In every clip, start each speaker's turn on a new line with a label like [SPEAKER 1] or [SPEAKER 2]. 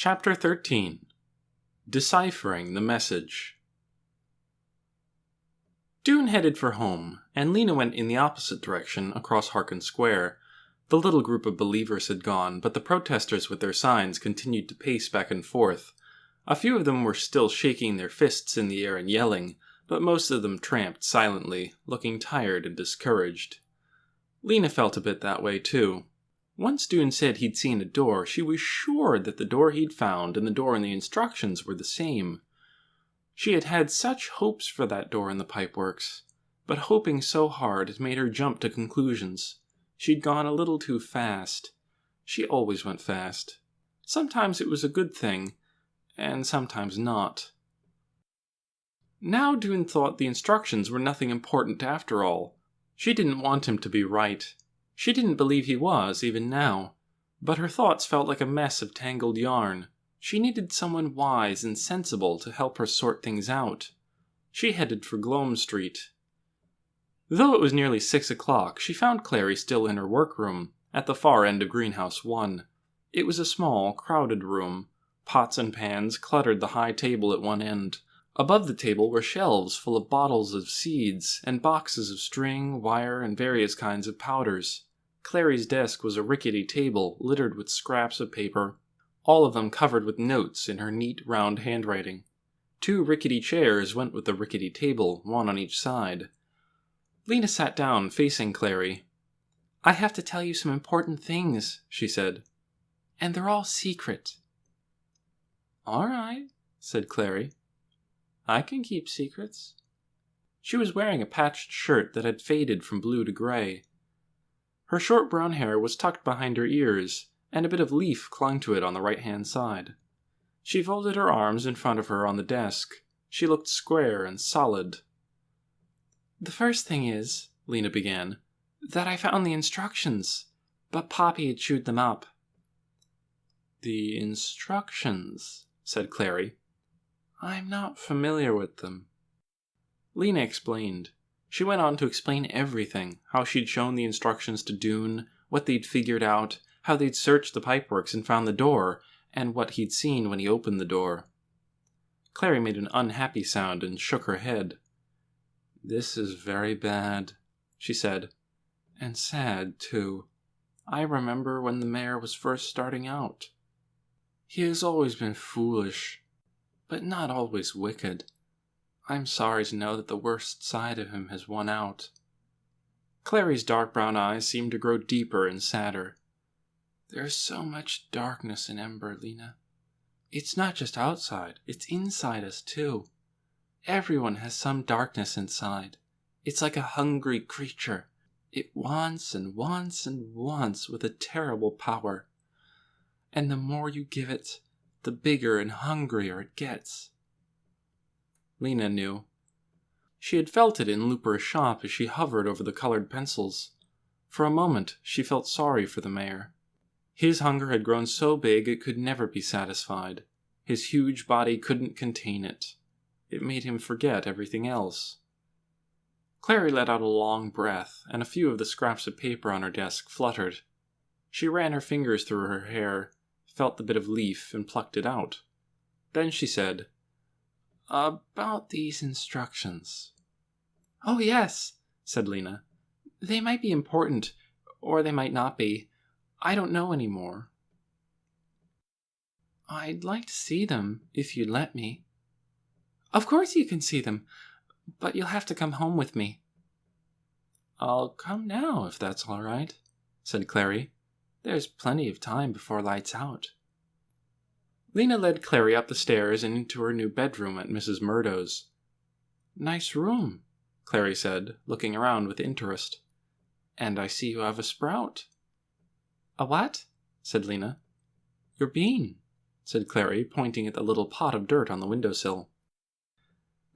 [SPEAKER 1] Chapter 13. Deciphering the Message. Doon headed for home, and Lina went in the opposite direction, across Harkin Square. The little group of believers had gone, but the protesters with their signs continued to pace back and forth. A few of them were still shaking their fists in the air and yelling, but most of them tramped silently, looking tired and discouraged. Lina felt a bit that way too. Once Doon said he'd seen a door, she was sure that the door he'd found and the door in the instructions were the same. She had had such hopes for that door in the pipeworks, but hoping so hard it made her jump to conclusions. She'd gone a little too fast. She always went fast. Sometimes it was a good thing, and sometimes not. Now Doon thought the instructions were nothing important after all. She didn't want him to be right. She didn't believe he was, even now. But her thoughts felt like a mess of tangled yarn. She needed someone wise and sensible to help her sort things out. She headed for Gloam Street. Though it was nearly 6 o'clock, she found Clary still in her workroom, at the far end of Greenhouse 1. It was a small, crowded room. Pots and pans cluttered the high table at one end. Above the table were shelves full of bottles of seeds, and boxes of string, wire, and various kinds of powders. Clary's desk was a rickety table littered with scraps of paper, all of them covered with notes in her neat, round handwriting. 2 rickety chairs went with the rickety table, one on each side. Lina sat down, facing Clary. "I have to tell you some important things," she said. "And they're all secret." "All right," said Clary. "I can keep secrets." She was wearing a patched shirt that had faded from blue to gray. Her short brown hair was tucked behind her ears, and a bit of leaf clung to it on the right-hand side. She folded her arms in front of her on the desk. She looked square and solid. "The first thing is," Lina began, "that I found the instructions, but Poppy had chewed them up." "The instructions," said Clary. "I'm not familiar with them." Lina explained. She went on to explain everything, how she'd shown the instructions to Doon, what they'd figured out, how they'd searched the pipeworks and found the door, and what he'd seen when he opened the door. Clary made an unhappy sound and shook her head. "This is very bad," she said. "And sad, too. I remember when the mayor was first starting out. He has always been foolish, but not always wicked. I'm sorry to know that the worst side of him has won out." Clary's dark brown eyes seemed to grow deeper and sadder. "There's so much darkness in Ember, Lina. It's not just outside, it's inside us too. Everyone has some darkness inside. It's like a hungry creature. It wants and wants and wants with a terrible power. And the more you give it, the bigger and hungrier it gets." Lina knew. She had felt it in Looper's shop as she hovered over the colored pencils. For a moment, she felt sorry for the mayor. His hunger had grown so big it could never be satisfied. His huge body couldn't contain it. It made him forget everything else. Clary let out a long breath, and a few of the scraps of paper on her desk fluttered. She ran her fingers through her hair, felt the bit of leaf, and plucked it out. Then she said, "About these instructions." "Oh, yes," said Lina. "They might be important, or they might not be. I don't know anymore." "I'd like to see them, if you'd let me." "Of course you can see them, but you'll have to come home with me." "I'll come now, if that's all right," said Clary. "There's plenty of time before lights out." Lina led Clary up the stairs and into her new bedroom at Mrs. Murdo's. "Nice room," Clary said, looking around with interest. "And I see you have a sprout." "A what?" said Lina. "Your bean," said Clary, pointing at the little pot of dirt on the windowsill.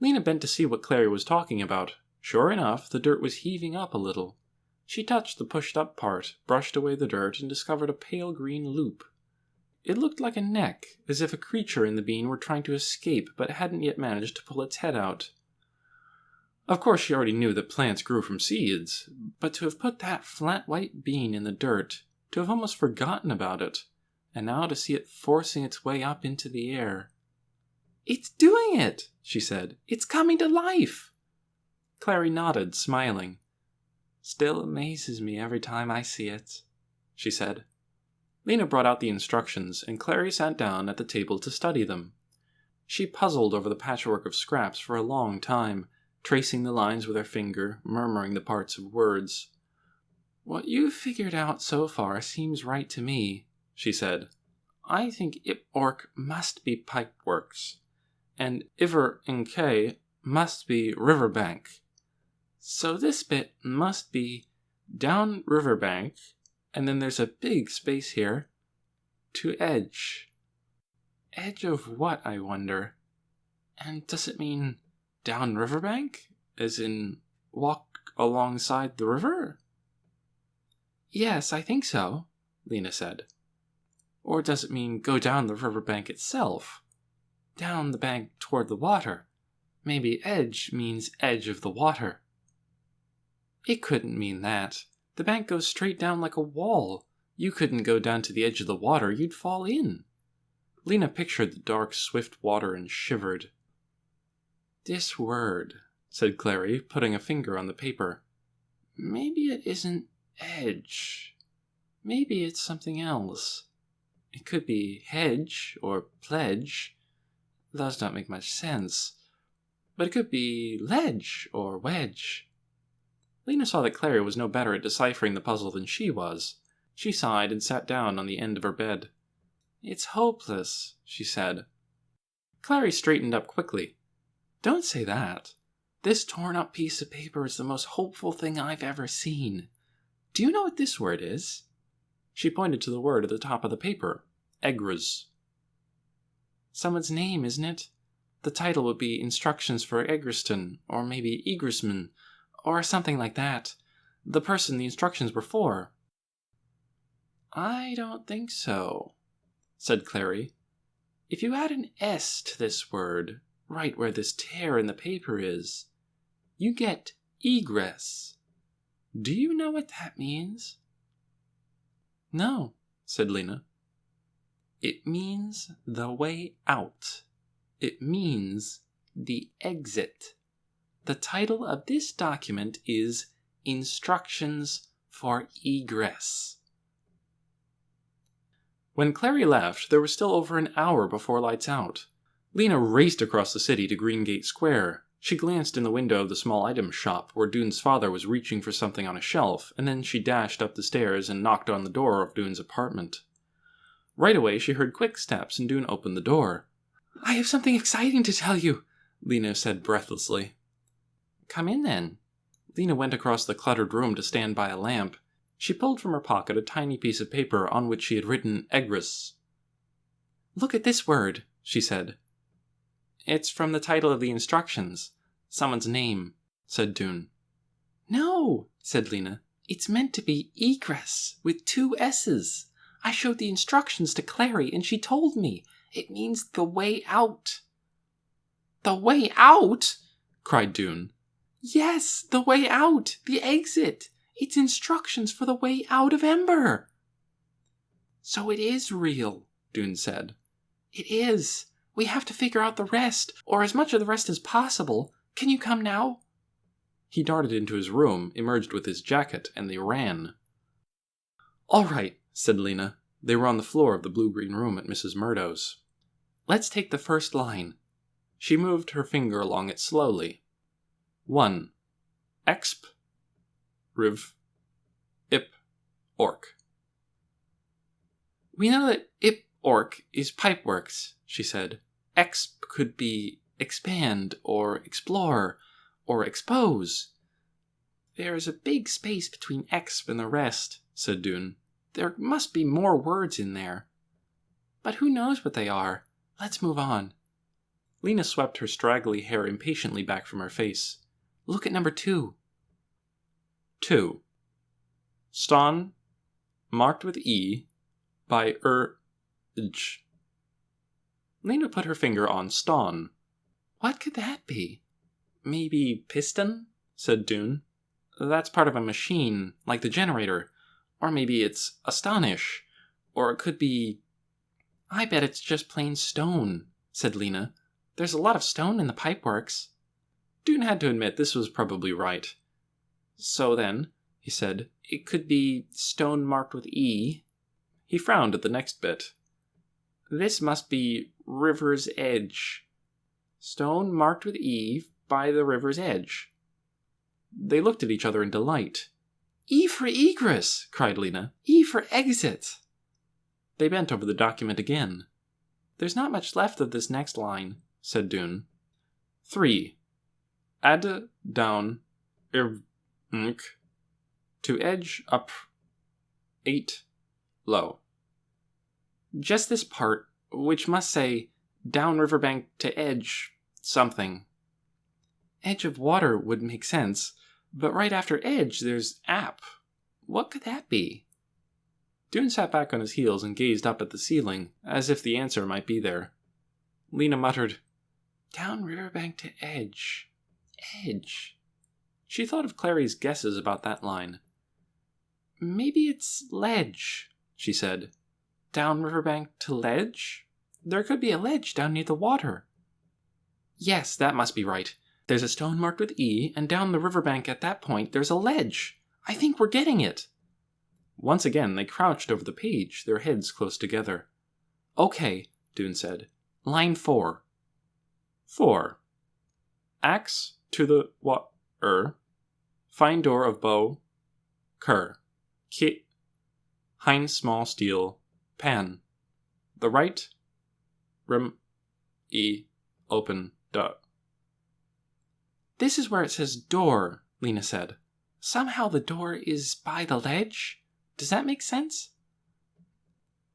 [SPEAKER 1] Lina bent to see what Clary was talking about. Sure enough, the dirt was heaving up a little. She touched the pushed-up part, brushed away the dirt, and discovered a pale green loop. It looked like a neck, as if a creature in the bean were trying to escape but hadn't yet managed to pull its head out. Of course she already knew that plants grew from seeds, but to have put that flat white bean in the dirt, to have almost forgotten about it, and now to see it forcing its way up into the air. "It's doing it," she said. "It's coming to life." Clary nodded, smiling. "Still amazes me every time I see it," she said. Lina brought out the instructions, and Clary sat down at the table to study them. She puzzled over the patchwork of scraps for a long time, tracing the lines with her finger, murmuring the parts of words. "What you've figured out so far seems right to me," she said. "I think ip-ork must be pipeworks, and iver-in-k must be riverbank. So this bit must be down riverbank, and then there's a big space here, to edge. Edge of what, I wonder? And does it mean down riverbank, as in walk alongside the river?" "Yes, I think so," Lina said. "Or does it mean go down the riverbank itself? Down the bank toward the water. Maybe edge means edge of the water." "It couldn't mean that. The bank goes straight down like a wall. You couldn't go down to the edge of the water, you'd fall in." Lina pictured the dark, swift water and shivered. "This word," said Clary, putting a finger on the paper. "Maybe it isn't edge. Maybe it's something else. It could be hedge or pledge. Those don't make much sense. But it could be ledge or wedge." Lina saw that Clary was no better at deciphering the puzzle than she was. She sighed and sat down on the end of her bed. "It's hopeless," she said. Clary straightened up quickly. "Don't say that. This torn-up piece of paper is the most hopeful thing I've ever seen. Do you know what this word is?" She pointed to the word at the top of the paper. Egress. "Someone's name, isn't it? The title would be Instructions for Egreston, or maybe Egressman, or something like that. The person the instructions were for." "I don't think so," said Clary. "If you add an S to this word, right where this tear in the paper is, you get egress. Do you know what that means?" "No," said Lina. "It means the way out. It means the exit. The title of this document is Instructions for Egress." When Clary left, there was still over an hour before lights out. Lina raced across the city to Greengate Square. She glanced in the window of the small item shop where Doon's father was reaching for something on a shelf, and then she dashed up the stairs and knocked on the door of Doon's apartment. Right away she heard quick steps and Doon opened the door. "I have something exciting to tell you," Lina said breathlessly. "Come in then." Lina went across the cluttered room to stand by a lamp. She pulled from her pocket a tiny piece of paper on which she had written egress. "Look at this word," she said. "It's from the title of the instructions. Someone's name," said Doon. "No," said Lina. "It's meant to be egress, with 2 S's. I showed the instructions to Clary, and she told me. It means the way out." "The way out?" cried Doon. "Yes, the way out, the exit. It's instructions for the way out of Ember." "So it is real," Doon said. "It is. We have to figure out the rest, or as much of the rest as possible. Can you come now?" He darted into his room, emerged with his jacket, and they ran. "All right," said Lina. They were on the floor of the blue-green room at Mrs. Murdo's. "Let's take the first line." She moved her finger along it slowly. 1. Exp. Riv. Ip. Ork. "We know that ip-ork is pipeworks," she said. "Exp could be expand, or explore, or expose." "There's a big space between exp and the rest," said Doon. "There must be more words in there. But who knows what they are? Let's move on." Lina swept her straggly hair impatiently back from her face. "Look at number 2. 2. Ston, marked with E, by J. Lina put her finger on Ston. "What could that be?" "Maybe piston?" said Doon. "That's part of a machine, like the generator. Or maybe it's astonish. Or it could be I bet it's just plain stone, said Lina. There's a lot of stone in the pipeworks. Doon had to admit this was probably right. So then, he said, it could be stone marked with E. He frowned at the next bit. This must be river's edge. Stone marked with E by the river's edge. They looked at each other in delight. E for egress, cried Lina. E for exit. They bent over the document again. There's not much left of this next line, said Doon. 3. Add down to edge up 8 low. Just this part, which must say down riverbank to edge something. Edge of water would make sense, but right after edge there's ap. What could that be? Doon sat back on his heels and gazed up at the ceiling, as if the answer might be there. Lina muttered, down riverbank to edge. Edge. She thought of Clary's guesses about that line. Maybe it's ledge, she said. Down riverbank to ledge? There could be a ledge down near the water. Yes, that must be right. There's a stone marked with E, and down the riverbank at that point there's a ledge. I think we're getting it. Once again they crouched over the page, their heads close together. Okay, Doon said. Line 4. 4. Axe to the fine door of bow, cur, kit, hind small steel, pan. The right, open, duh. This is where it says door, Lina said. Somehow the door is by the ledge? Does that make sense?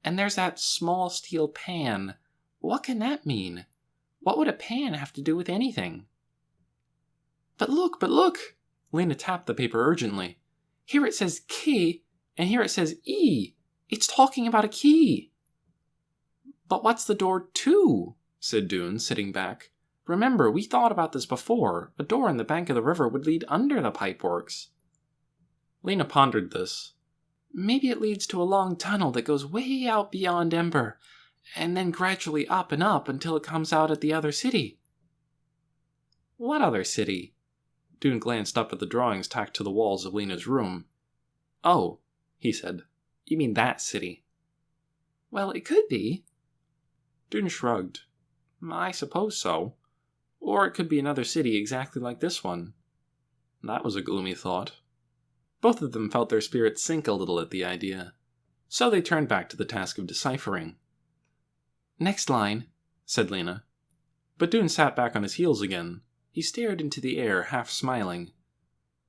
[SPEAKER 1] And there's that small steel pan. What can that mean? What would a pan have to do with anything? But look! Lina tapped the paper urgently. Here it says key, and here it says E. It's talking about a key. But what's the door to? Said Doon, sitting back. Remember, we thought about this before. A door in the bank of the river would lead under the pipeworks. Lina pondered this. Maybe it leads to a long tunnel that goes way out beyond Ember, and then gradually up and up until it comes out at the other city. What other city? Doon glanced up at the drawings tacked to the walls of Lina's room. Oh, he said. You mean that city? Well, it could be. Doon shrugged. I suppose so. Or it could be another city exactly like this one. That was a gloomy thought. Both of them felt their spirits sink a little at the idea. So they turned back to the task of deciphering. Next line, said Lina. But Doon sat back on his heels again. He stared into the air, half smiling.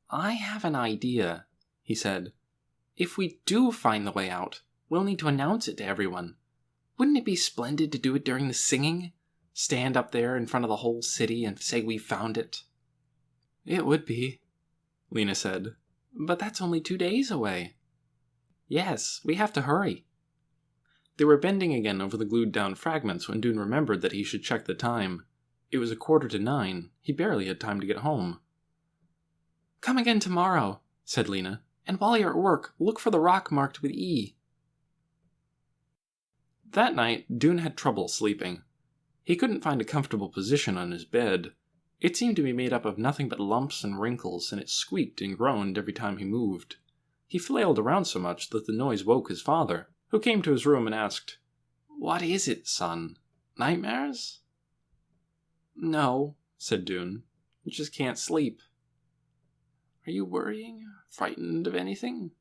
[SPEAKER 1] I have an idea, he said. If we do find the way out, we'll need to announce it to everyone. Wouldn't it be splendid to do it during the singing? Stand up there in front of the whole city and say we found it? It would be, Lina said. But that's only 2 days away. Yes, we have to hurry. They were bending again over the glued-down fragments when Doon remembered that he should check the time. It was 9:15. He barely had time to get home. Come again tomorrow, said Lina, and while you're at work, look for the rock marked with E. That night, Doon had trouble sleeping. He couldn't find a comfortable position on his bed. It seemed to be made up of nothing but lumps and wrinkles, and it squeaked and groaned every time he moved. He flailed around so much that the noise woke his father, who came to his room and asked, What is it, son? Nightmares? No, said Doon. You just can't sleep. Are you worrying? Frightened of anything?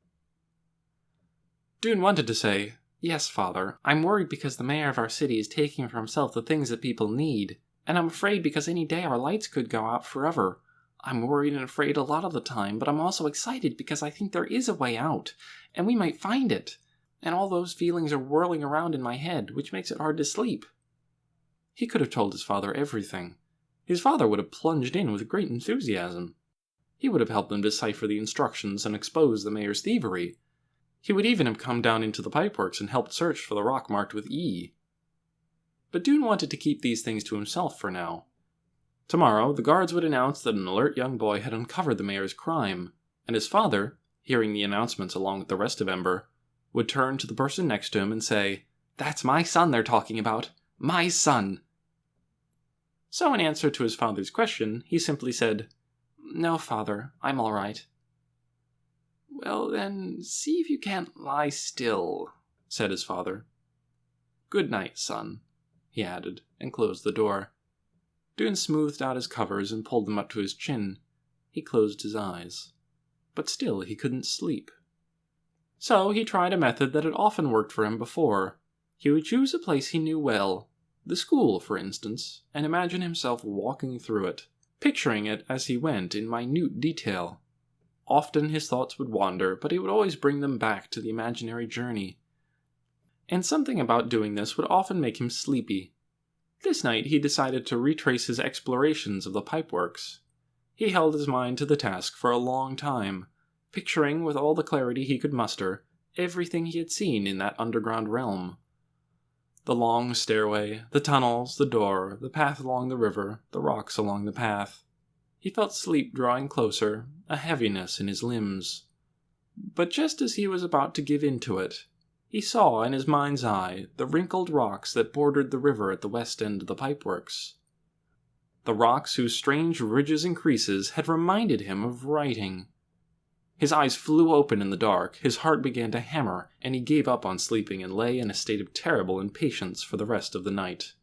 [SPEAKER 1] Doon wanted to say, Yes, father, I'm worried because the mayor of our city is taking for himself the things that people need, and I'm afraid because any day our lights could go out forever. I'm worried and afraid a lot of the time, but I'm also excited because I think there is a way out, and we might find it. And all those feelings are whirling around in my head, which makes it hard to sleep. He could have told his father everything. His father would have plunged in with great enthusiasm. He would have helped them decipher the instructions and expose the mayor's thievery. He would even have come down into the pipeworks and helped search for the rock marked with E. But Doon wanted to keep these things to himself for now. Tomorrow, the guards would announce that an alert young boy had uncovered the mayor's crime, and his father, hearing the announcements along with the rest of Ember, would turn to the person next to him and say, That's my son they're talking about. My son. So in answer to his father's question, he simply said, No, father, I'm all right. Well then, see if you can't lie still, said his father. Good night, son, he added, and closed the door. Doon smoothed out his covers and pulled them up to his chin. He closed his eyes. But still he couldn't sleep. So he tried a method that had often worked for him before. He would choose a place he knew well, the school, for instance, and imagine himself walking through it, picturing it as he went in minute detail. Often his thoughts would wander, but he would always bring them back to the imaginary journey. And something about doing this would often make him sleepy. This night he decided to retrace his explorations of the pipeworks. He held his mind to the task for a long time, picturing with all the clarity he could muster everything he had seen in that underground realm. The long stairway, the tunnels, the door, the path along the river, the rocks along the path. He felt sleep drawing closer, a heaviness in his limbs. But just as he was about to give in to it, he saw in his mind's eye the wrinkled rocks that bordered the river at the west end of the pipeworks. The rocks whose strange ridges and creases had reminded him of writing. His eyes flew open in the dark, his heart began to hammer, and he gave up on sleeping and lay in a state of terrible impatience for the rest of the night.